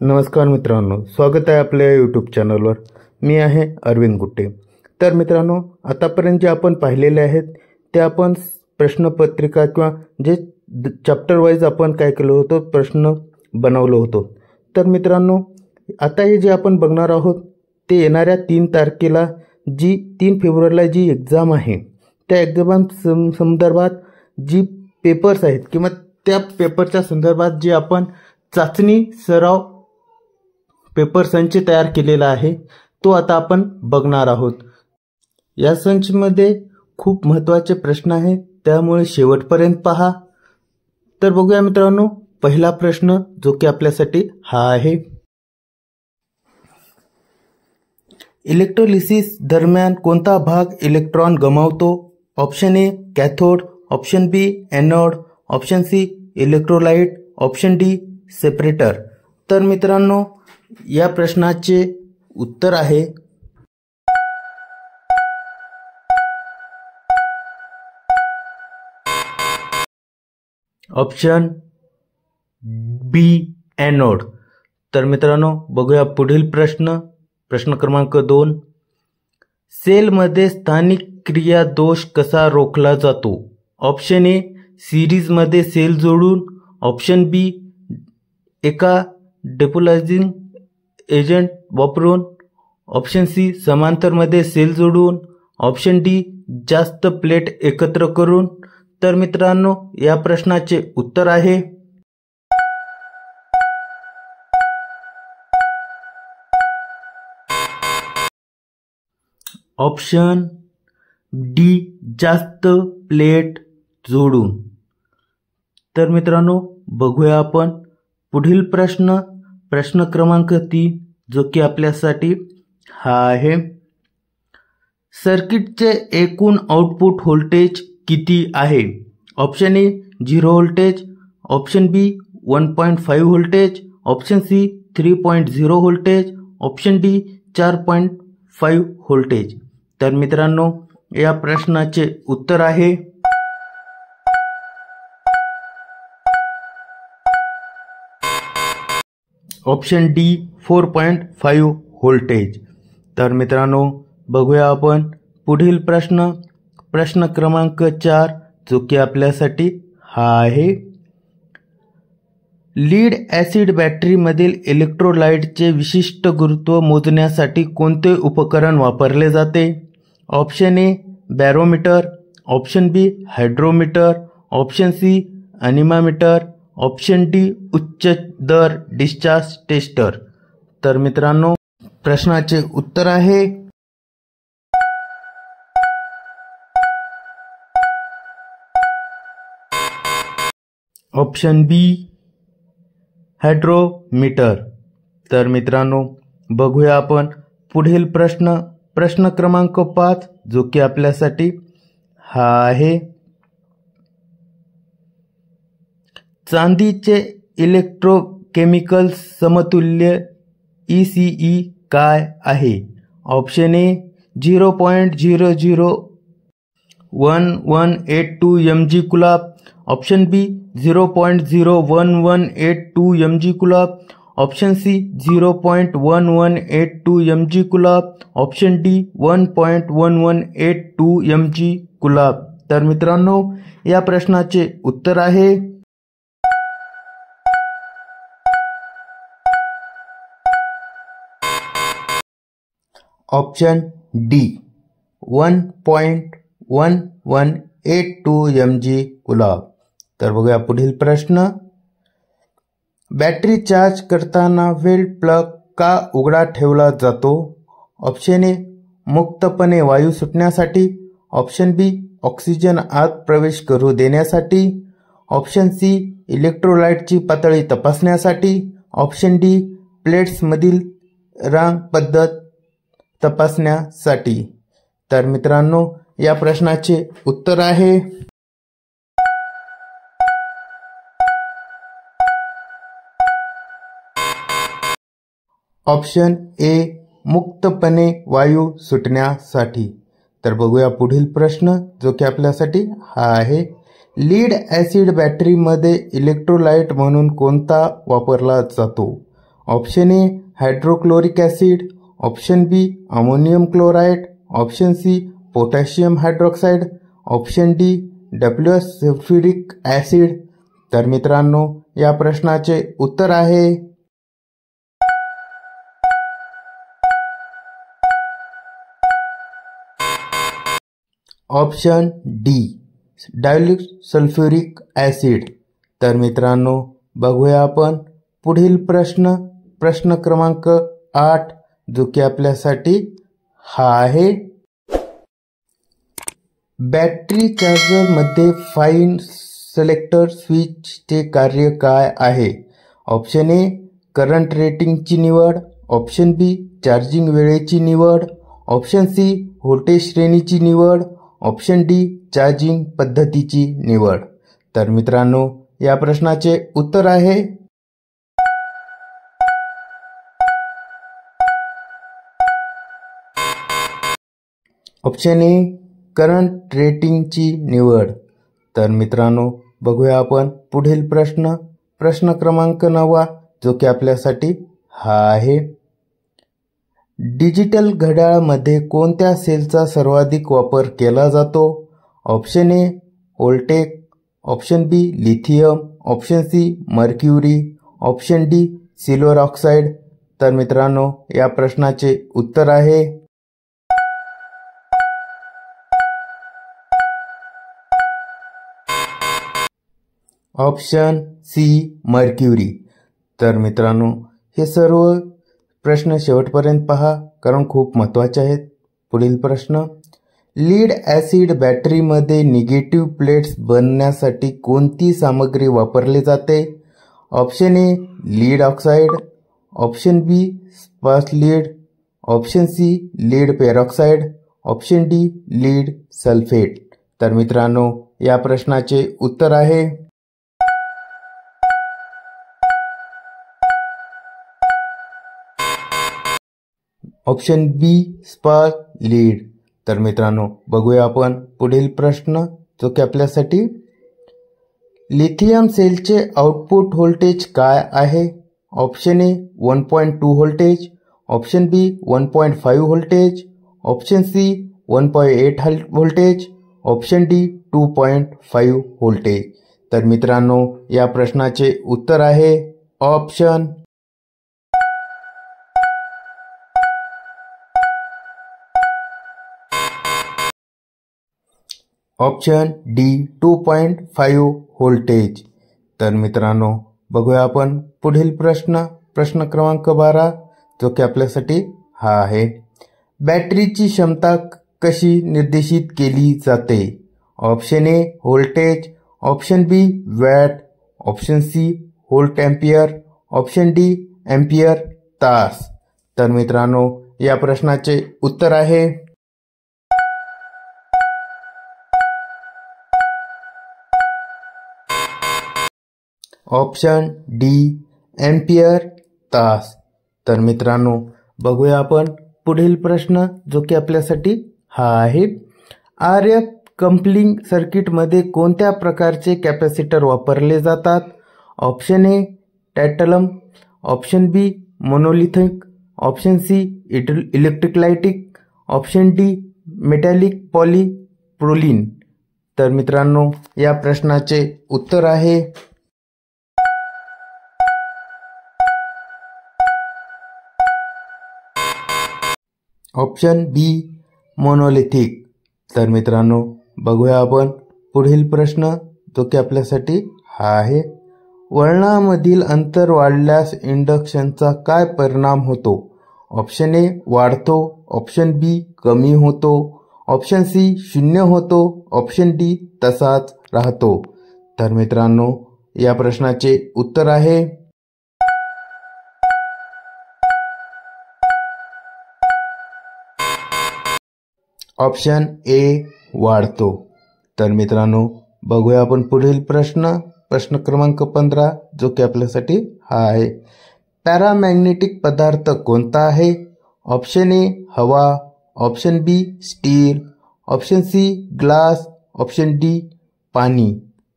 नमस्कार मित्रांनो, स्वागत आहे आपल्या यूट्यूब चॅनलवर। मी आहे अरविंद गुट्टे। तर मित्रांनो, आतापर्यंत जे आपण पाहिलेले आहेत ते आपण प्रश्नपत्रिका किंवा जे चॅप्टर वाईज आपण काय केलं होतं, प्रश्न बनवलं होतं। तर मित्रांनो, आता हे जे आपण बघणार आहोत ते येणाऱ्या 3 तारखेला जी 3 फेब्रुवारीला जी एक्झाम आहे त्या एक्झाम संदर्भात जी पेपर्स आहेत किंवा त्या पेपरच्या संदर्भात जे आपण चाचणी सराव पेपर संच तयार केलेला आहे तो आता आपण बघणार आहोत। या संचमध्ये खूप महत्त्वाचे प्रश्न आहेत, त्यामुळे शेवटपर्यंत पहा। तर बघूया मित्रांनो, पहिला प्रश्न जो की आपल्यासाठी हा आहे। इलेक्ट्रोलिसिस दरम्यान कोणता भाग इलेक्ट्रॉन गमावतो? Option A cathode, option B anode, option C electrolyte, option D separator. तर मित्रांनो, या प्रश्नाचे उत्तर आहे ऑप्शन बी एनोड। तर मित्रांनो, बघूया पुढील प्रश्न क्रमांक 2। सेलमध्ये स्थानिक क्रिया दोष कसा रोखला जातो? ऑप्शन ए सिरीजमध्ये सेल जोडून, ऑप्शन बी एका डिपोलायझिंग एजंट वापरून, ऑप्शन सी समांतरमध्ये सेल जोडून, ऑप्शन डी जास्त प्लेट एकत्र करून। तर मित्रांनो, या प्रश्नाचे उत्तर आहे ऑप्शन डी जास्त प्लेट जोडून। तर मित्रांनो, बघूया आपण पुढील प्रश्न क्रमांक 3 जो की आपल्यासाठी हा आहे। सर्किटचे एकूण आउटपुट व्होल्टेज किती आहे? Option A 0 voltage, option B 1.5 voltage, option C 3.0 voltage, option D 4.5 voltage. तर मित्रांनो, या प्रश्नाचे उत्तर आहे ऑप्शन डी 4.5 व्होल्टेज। तर मित्रांनो, बघूया आपण पुढील प्रश्न क्रमांक 4 जो की आपल्यासाठी हा आहे। लीड ॲसिड बॅटरीमधील इलेक्ट्रोलाइटचे विशिष्ट गुरुत्व मोजण्यासाठी कोणते उपकरण वापरले जाते? Option A barometer, option B hydrometer, option C anemometer, option D उच्च दर डिस्चार्ज टेस्टर। तर मित्रांनो, प्रश्नाचे उत्तर आहे ऑप्शन बी हायड्रोमीटर। तर मित्रांनो, बघूया आपण पुढील प्रश्न क्रमांक 5 जो की आपल्यासाठी हा आहे। चांदीचे इलेक्ट्रोकेमिकल समतुल्य ECE काय आहे? Option A 0.001182 mg coulomb, option B 0.01182 mg coulomb, option C 0.1182 mg coulomb, option D 1.1182 mg coulomb. तर मित्रांनो, या प्रश्नाचे उत्तर आहे ऑप्शन डी 1.1182 mg कुलाब। तर बघूया पुढील प्रश्न। बॅटरी चार्ज करताना वेल प्लग का उघडा ठेवला जातो? ऑप्शन ए मुक्तपणे वायू सुटण्यासाठी, ऑप्शन बी ऑक्सिजन आत प्रवेश करू देण्यासाठी, ऑप्शन सी इलेक्ट्रोलाइटची पातळी तपासण्यासाठी, ऑप्शन डी प्लेट्समधील रांग पद्धत तपासण्यासाठी। तर मित्रांनो, या प्रश्नाचे उत्तर आहे ऑप्शन ए मुक्तपणे वायू सुटण्यासाठी। तर बघूया पुढील प्रश्न जो की आपल्यासाठी हा आहे। लीड ॲसिड बॅटरीमध्ये इलेक्ट्रोलाइट म्हणून कोणता वापरला जातो? Option A hydrochloric acid, option B ammonium chloride, option C potassium hydroxide, option D WH sulphuric acid. तर मित्रांनो या प्रश्नाचे उत्तर आहे option D dilute sulphuric acid. तर मित्रांनो बघूया आपण पुढील प्रश्न क्रमांक 8 जो की आपल्यासाठी हा आहे. बॅटरी चार्जरमध्ये फाईन सिलेक्टर स्विचचे कार्य काय आहे? ऑप्शन ए करंट रेटिंगची निवड, ऑप्शन बी चार्जिंग वेळेची निवड, ऑप्शन सी व्होल्टेज श्रेणीची निवड, ऑप्शन डी चार्जिंग पद्धतीची निवड. तर मित्रांनो या प्रश्नाचे उत्तर आहे ऑप्शन ए करंट रेटिंगची निवड. तर मित्रांनो बघूया आपण पुढील प्रश्न क्रमांक 9 जो की आपल्यासाठी हा आहे. डिजिटल घड्याळामध्ये कोणत्या सेलचा सर्वाधिक वापर केला जातो? Option A voltaic, option B lithium, option C mercury, option D silver oxide. तर मित्रांनो या प्रश्नाचे उत्तर आहे ऑप्शन सी मर्क्युरी. तर मित्रांनो हे सर्व प्रश्न शेवटपर्यंत पहा कारण खूप महत्त्वाचे आहेत. पुढील प्रश्न. लीड ॲसिड बॅटरीमध्ये निगेटिव्ह प्लेट्स बनण्यासाठी कोणती सामग्री वापरली जाते? Option A lead oxide, option B sparse lead, option C lead peroxide, option D lead sulphate. तर मित्रांनो या प्रश्नाचे उत्तर आहे ऑप्शन बी स्पार्स लीड. तर मित्रांनो बघूया आपण पुढील प्रश्न जो की आपल्यासाठी. लिथियम सेलचे आउटपुट व्होल्टेज काय आहे? Option A 1.2 voltage, option B 1.5 voltage, option C 1.8 voltage, option D 2.5 voltage. तर मित्रांनो या प्रश्नाचे उत्तर आहे ऑप्शन डी 2.5 व्होल्टेज. तर मित्रांनो बघूया आपण पुढील प्रश्न क्रमांक 12 जो की आपल्यासाठी हा आहे. बॅटरीची क्षमता कशी निर्देशित केली जाते? Option A voltage, option B watt, option C volt ampere, option D ampere तास. तर मित्रांनो या प्रश्नाचे उत्तर आहे ऑप्शन डी एम्पियर तास. तर मित्रांनो बघूया आपण पुढील प्रश्न जो की आपल्यासाठी हा आहे. RF कपलिंग सर्किटमध्ये कोणत्या प्रकारचे कॅपॅसिटर वापरले जातात? Option A tantalum, option B monolithic, option C electrolytic, option D metallic polypropylene. तर मित्रांनो या प्रश्नाचे उत्तर आहे ऑप्शन बी मोनोलिथिक. तर मित्रांनो बघूया आपण पुढील प्रश्न जो की आपल्यासाठी हा आहे. वळणामधील अंतर वाढल्यास इंडक्शनचा काय परिणाम होतो? ऑप्शन ए वाढतो, ऑप्शन बी कमी होतो, ऑप्शन सी 0 होतो, ऑप्शन डी तसाच राहतो. तर मित्रांनो या प्रश्नाचे उत्तर आहे ऑप्शन ए वाढतो. तर मित्रांनो बघूया आपण पुढील प्रश्न क्रमांक 15 जो की आपल्यासाठी हा आहे. पॅरामॅग्नेटिक पदार्थ कोणता आहे? ऑप्शन ए हवा, option B steel, option C glass, option D पाणी.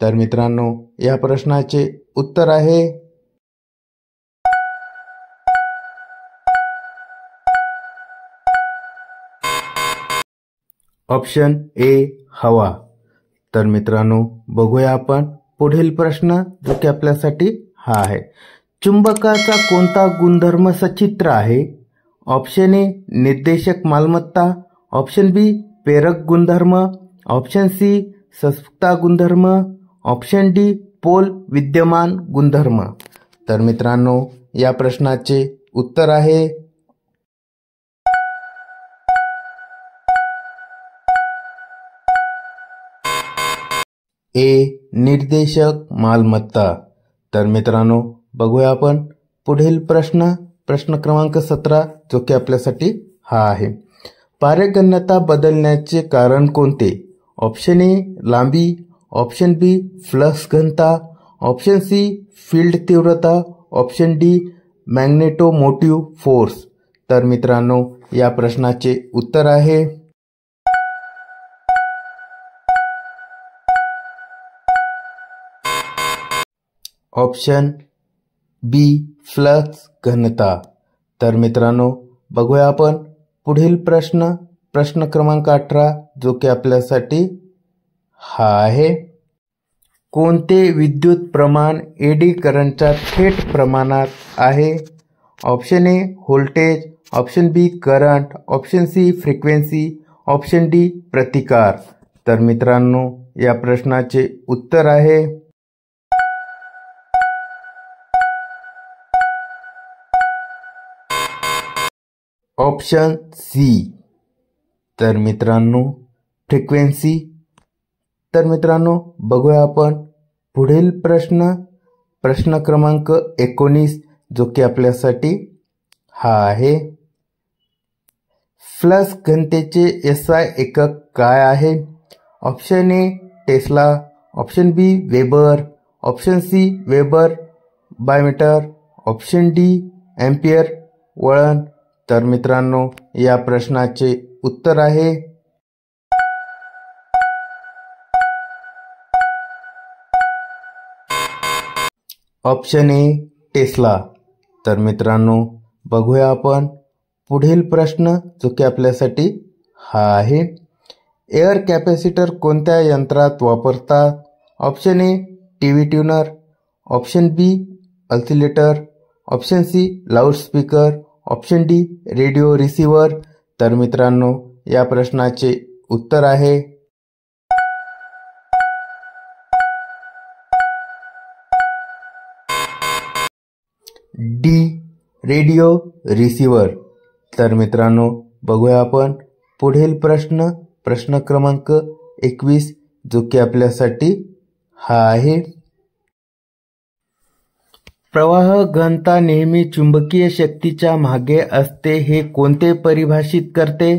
तर मित्रांनो या प्रश्नाचे उत्तर आहे ऑप्शन ए हवा। तर मित्रांनो बघूया आपण पुढील प्रश्न जो की आपल्यासाठी हा आहे। चुंबकाचा कोणता गुणधर्म सचित्र आहे? ऑप्शन ए निर्देशक मालमत्ता, ऑप्शन बी प्रेरक गुणधर्म, ऑप्शन सी संपृक्तता गुणधर्म, ऑप्शन डी पोल विद्यमान गुणधर्म। तर मित्रांनो या प्रश्नाचे उत्तर आहे ए निर्देशक मालमत्ता। तर मित्रांनो बघूया आपण पुढील प्रश्न क्रमांक 17 जो की आपल्यासाठी हा आहे। पारगम्यता बदलण्याचे कारण कोणते? ऑप्शन ए लांबी, ऑप्शन बी फ्लक्स घनता, ऑप्शन सी फील्ड तीव्रता, ऑप्शन डी मॅग्नेटोमोटिव्ह फोर्स। तर मित्रांनो या प्रश्नाचे उत्तर आहे ऑप्शन बी फ्लक्स घनता। तर मित्रांनो बघूया आपण पुढील प्रश्न क्रमांक 18 जो की आपल्यासाठी हा आहे। कोणते विद्युत प्रमाण एडी करंटच्या थेट प्रमाणात आहे? Option A voltage, option B current, option C frequency, option D प्रतिकार। तर मित्रांनो या प्रश्नाचे उत्तर आहे ऑप्शन सी। तर मित्रांनो फ्रिक्वेन्सी। तर मित्रांनो बघूया आपण पुढील प्रश्न क्रमांक 19 जो की आपल्यासाठी हा आहे। फ्लक्स घनतेचे एसआय एकक काय आहे? Option A tesla, option B weber, option C weber by metre, option D ampere वळण। तर मित्रांनो या प्रश्नाचे उत्तर आहे ऑप्शन ए टेस्ला। तर मित्रांनो बघूया आपण पुढील प्रश्न जो की आपल्यासाठी हा आहे। एअर कॅपॅसिटर कोणत्या यंत्रात वापरतात? Option A TV tuner, option B oscillator, option C loudspeaker, option D radio receiver. तर मित्रांनो या प्रश्नाचे उत्तर आहे डी रेडिओ रिसीव्हर। तर मित्रांनो बघूया आपण पुढील प्रश्न क्रमांक 21 जो की आपल्यासाठी हा आहे। प्रवाह घनता नेहमी चुंबकीय शक्तीच्या मागे असते हे कोणते परिभाषित करते?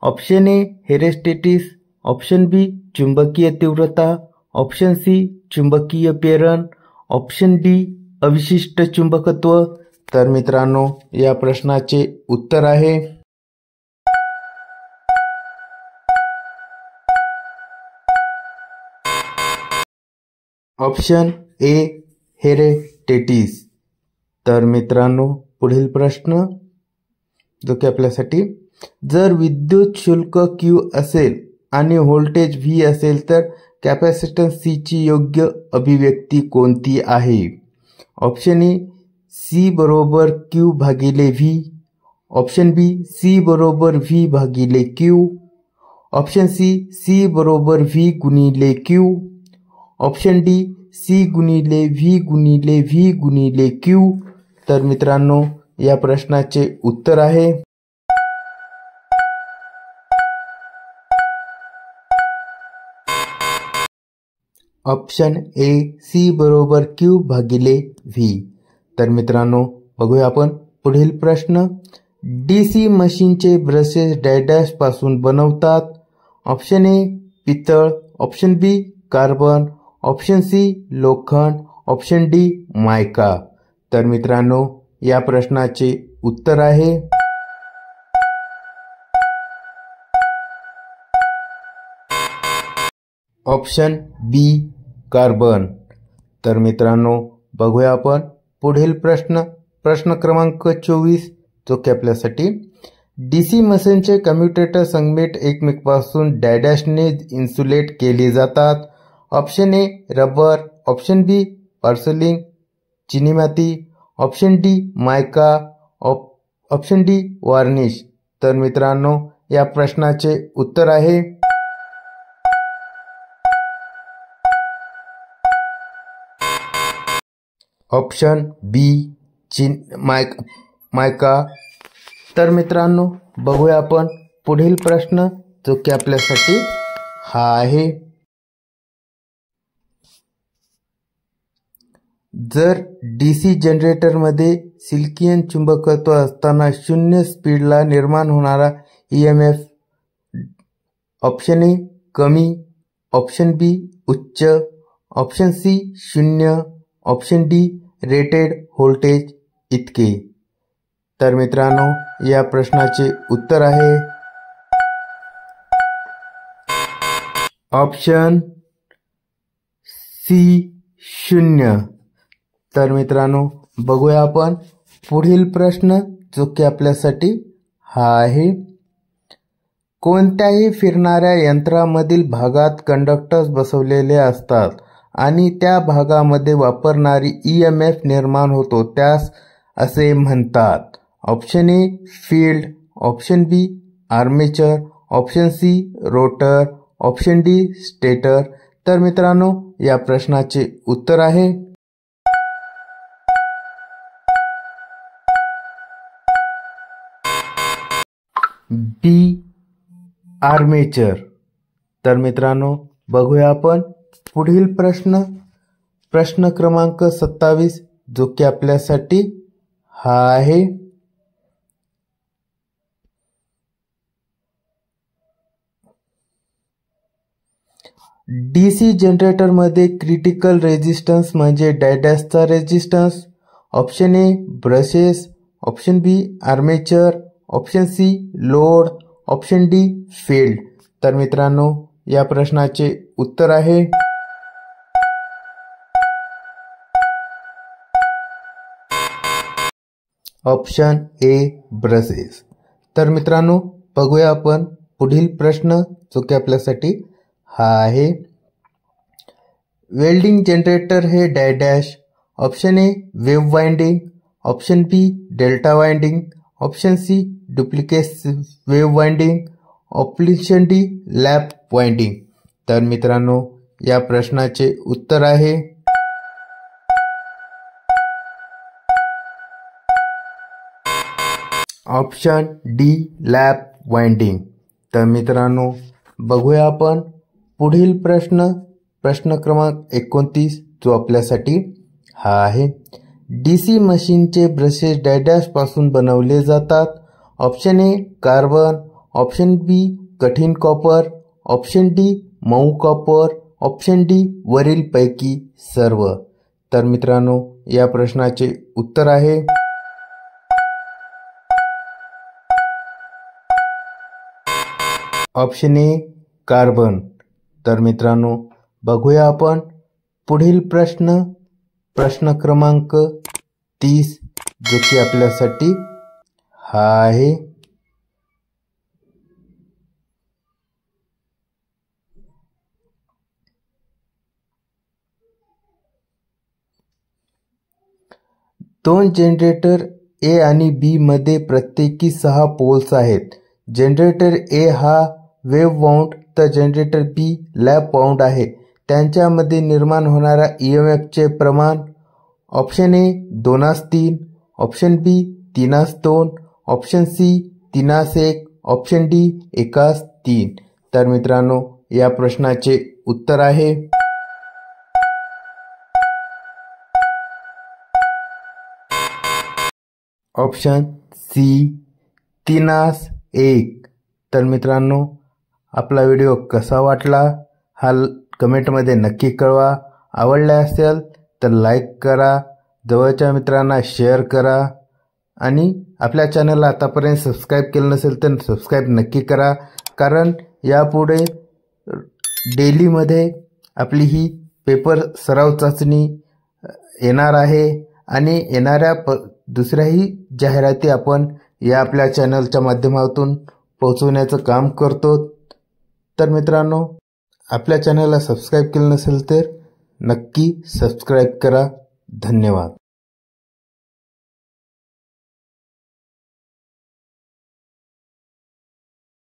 ऑप्शन ए हिस्टेरेसिस, ऑप्शन बी चुंबकीय तीव्रता, ऑप्शन सी चुंबकीय प्रेरण, ऑप्शन डी अविशिष्ट चुंबकत्व। तर मित्रांनो या प्रश्नाचे उत्तर आहे ऑप्शन ए हिस्टेरेसिस। तर मित्रांनो पुढील प्रश्न जो की आपल्यासाठी, जर विद्युत शुल्क Q असेल आणि व्होल्टेज V असेल तर कॅपॅसिटन्स C ची योग्य अभिव्यक्ती कोणती आहे? ऑप्शन ए C बरोबर Q भागिले V, ऑप्शन बी C बरोबर V भागिले Q, ऑप्शन सी C बरोबर V गुणिले Q, ऑप्शन डी C गुणिले V गुणिले V गुणिले Q। तर मित्रांनो या प्रश्नाचे उत्तर आहे ऑप्शन ए C बरोबर Q भागिले V। तर मित्रांनो बघूया आपण पुढील प्रश्न। DC मशीनचे ब्रशेस डॅश पासून बनवतात? ऑप्शन ए पितळ, ऑप्शन बी कार्बन, ऑप्शन सी लोखंड, ऑप्शन डी मायका। तर मित्रांनो या प्रश्नाचे उत्तर आहे ऑप्शन बी कार्बन। तर मित्रांनो बघूया आपण पुढील प्रश्न क्रमांक 24 जो की आपल्यासाठी, डीसी मशीनचे कम्युटेटर संगमेट एकमेकांपासून डॅशने इन्सुलेट केले जातात. Option A rubber, option B porcelain चिनीमाती, option D mica, option D varnish. तर मित्रांनो या प्रश्नाचे उत्तर आहे ऑप्शन बी मायका. तर मित्रांनो बघूया आपण पुढील प्रश्न जो की आपल्यासाठी हा आहे. जर डीसी जनरेटरमध्ये सिल्कियन चुंबकत्व असताना 0 स्पीडला निर्माण होणारा ईएमएफ ऑप्शन ए कमी, ऑप्शन बी उच्च, option C 0, option D rated voltage इतके. तर मित्रांनो या प्रश्नाचे उत्तर आहे ऑप्शन सी 0. तर मित्रांनो बघूया आपण पुढील प्रश्न जो की आपल्यासाठी हा आहे. कोणत्याही फिरणाऱ्या यंत्रामधील भागात कंडक्टर्स बसवलेले असतात आणि त्या भागामध्ये वापरणारी ईएमएफ निर्माण होतो त्यास असे म्हणतात. Option A field, option B armature, option C rotor, option D stator. तर मित्रांनो या प्रश्नाचे उत्तर आहे बी आर्मेचर. तर मित्रांनो बघूया आपण पुढील प्रश्न क्रमांक 27 जो की आपल्यासाठी हा आहे. डीसी जनरेटरमध्ये क्रिटिकल रेजिस्टन्स म्हणजे डॅशचा resistance. Option A brushes, option B armature, option C load, option D field. तर मित्रांनो या प्रश्नाचे उत्तर आहे ऑप्शन ए ब्रशेस. तर मित्रांनो बघूया आपण पुढील प्रश्न जो की आपल्यासाठी हा आहे. वेल्डिंग जनरेटर हे dash. Option A wave winding, option B delta winding, option C duplicate wave winding, option D lap winding. तर मित्रांनो या प्रश्नाचे उत्तर आहे ऑप्शन डी लॅप वाइंडिंग. तर मित्रांनो बघूया आपण पुढील प्रश्न क्रमांक 29 जो आपल्यासाठी हा आहे. डीसी मशीनचे ब्रशेस डॅश पासून बनवले जातात. ऑप्शन ए कार्बन, ऑप्शन बी कठीण कॉपर, ऑप्शन डी मऊ कॉपर, ऑप्शन डी वरील पैकी सर्व. तर मित्रांनो या प्रश्नाचे उत्तर आहे ऑप्शन ए कार्बन. तर मित्रांनो बघूया आपण पुढील प्रश्न क्रमांक 30 जो की आपल्यासाठी हा आहे. दोन जनरेटर ए आणि बी मध्ये प्रत्येकी 6 पोल्स आहेत. जनरेटर ए हा वेव्ह वाउंड तर जनरेटर बी लॅप वाउंड आहे. त्यांच्यामध्ये निर्माण होणाऱ्या ईएमएफचे प्रमाण option A 2:3, option B 3:2, option C 3:1, option D 1:3. तर मित्रांनो या प्रश्नाचे उत्तर आहे ऑप्शन सी 3:1. तर मित्रांनो आपला व्हिडिओ कसा वाटला हा कमेंटमध्ये नक्की कळवा. आवडला असेल तर लाईक करा, जवळच्या मित्रांना शेअर करा आणि आपल्या चॅनलला आतापर्यंत सबस्क्राईब केलं नसेल तर सबस्क्राईब नक्की करा. कारण यापुढे डेलीमध्ये आपली ही पेपर सराव चाचणी येणार आहे आणि येणाऱ्या दुसऱ्याही जाहिराती आपण या आपल्या चॅनलच्या माध्यमातून पोहोचवण्याचं काम करतो। तर मित्रांनो, आपल्या चॅनलला सबस्क्राईब केलं नसेल तर नक्की सबस्क्राईब करा। धन्यवाद।